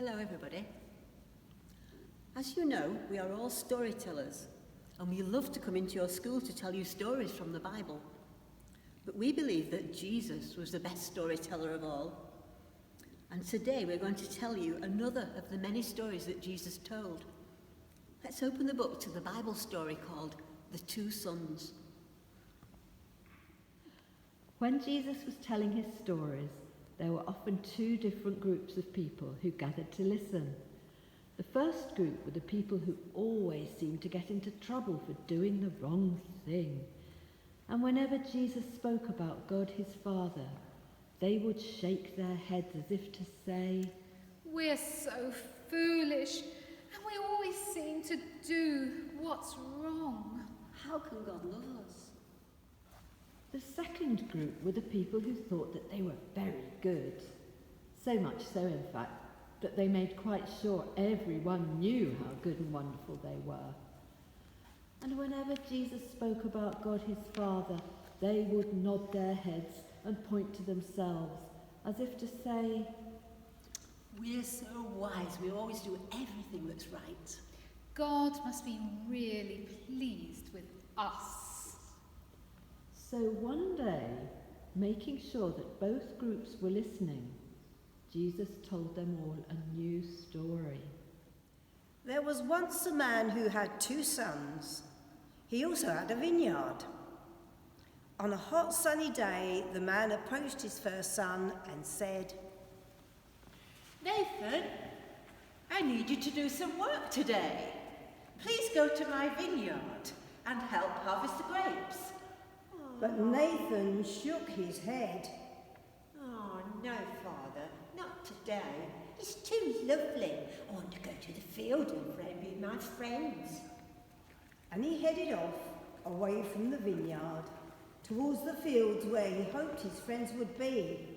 Hello everybody. As you know, we are all storytellers and we love to come into your school to tell you stories from the Bible. But we believe that Jesus was the best storyteller of all. And today we're going to tell you another of the many stories that Jesus told. Let's open the book to the Bible story called The Two Sons. When Jesus was telling his stories, there were often two different groups of people who gathered to listen. The first group were the people who always seemed to get into trouble for doing the wrong thing. And whenever Jesus spoke about God his Father, they would shake their heads as if to say, "We're so foolish, and we always seem to do what's wrong. How can God love us?" The second group were the people who thought that they were very good. So much so, in fact, that they made quite sure everyone knew how good and wonderful they were. And whenever Jesus spoke about God his Father, they would nod their heads and point to themselves, as if to say, "We're so wise, we always do everything that's right." God must be really pleased with us. So one day, making sure that both groups were listening, Jesus told them all a new story. There was once a man who had 2 sons. He also had a vineyard. On a hot sunny day, the man approached his first son and said, "Nathan, I need you to do some work today. Please go to my vineyard and help harvest the grapes." But Nathan shook his head. "Oh, no, Father, not today. It's too lovely. I want to go to the field and play with my friends." And he headed off, away from the vineyard, towards the fields where he hoped his friends would be.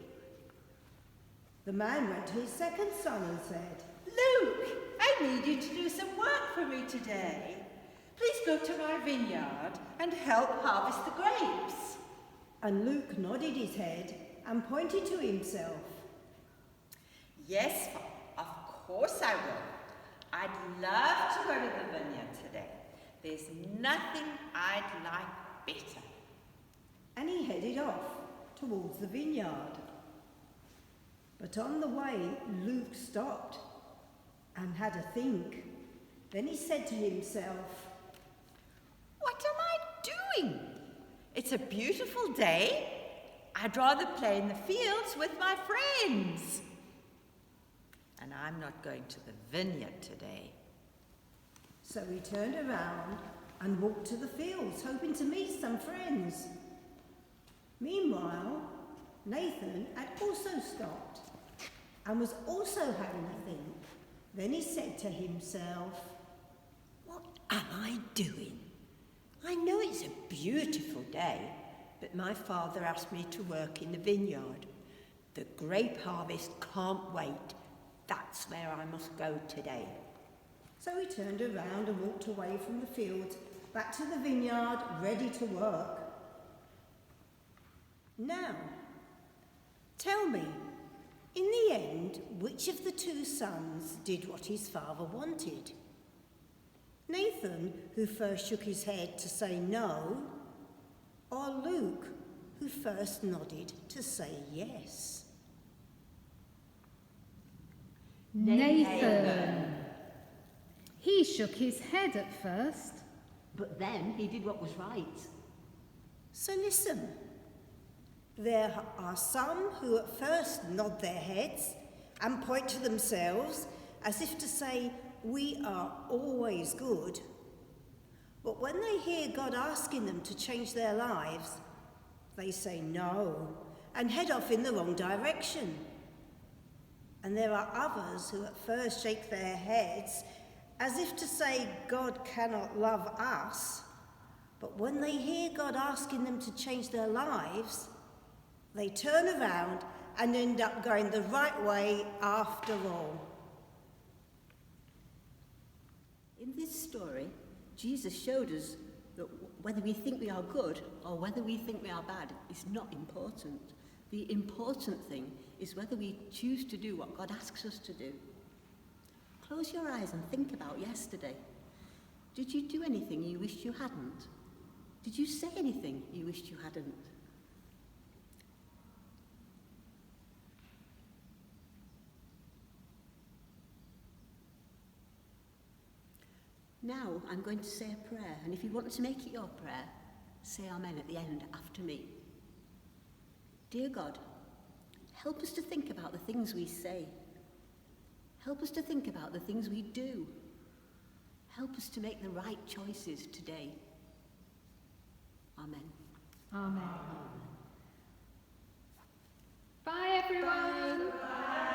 The man went to his second son and said, "Luke, I need you to do some work for me today. Please go to my vineyard and help harvest the grapes." And Luke nodded his head and pointed to himself. "Yes, of course I will. I'd love to go to the vineyard today. There's nothing I'd like better." And he headed off towards the vineyard. But on the way, Luke stopped and had a think. Then he said to himself, "What am I doing? It's a beautiful day. I'd rather play in the fields with my friends. And I'm not going to the vineyard today." So he turned around and walked to the fields, hoping to meet some friends. Meanwhile, Nathan had also stopped and was also having a think. Then he said to himself, What am I doing? I know it's a beautiful day, but my father asked me to work in the vineyard. The grape harvest can't wait. That's where I must go today. So he turned around and walked away from the fields, back to the vineyard, ready to work. Now, tell me, in the end, which of the 2 sons did what his father wanted? Nathan, who first shook his head to say no, or Luke, who first nodded to say yes? Nathan. He shook his head at first. But then he did what was right. So listen, there are some who at first nod their heads and point to themselves as if to say, "We are always good." But when they hear God asking them to change their lives, they say no and head off in the wrong direction. And there are others who at first shake their heads as if to say God cannot love us, but when they hear God asking them to change their lives, they turn around and end up going the right way after all. In this story, Jesus showed us that whether we think we are good or whether we think we are bad is not important. The important thing is whether we choose to do what God asks us to do. close your eyes and think about yesterday. Did you do anything you wished you hadn't? Did you say anything you wished you hadn't? Now I'm going to say a prayer, and if you want to make it your prayer, say amen at the end after me. Dear God, help us to think about the things we say. Help us to think about the things we do. Help us to make the right choices today. Amen. Amen. Bye, everyone. Bye.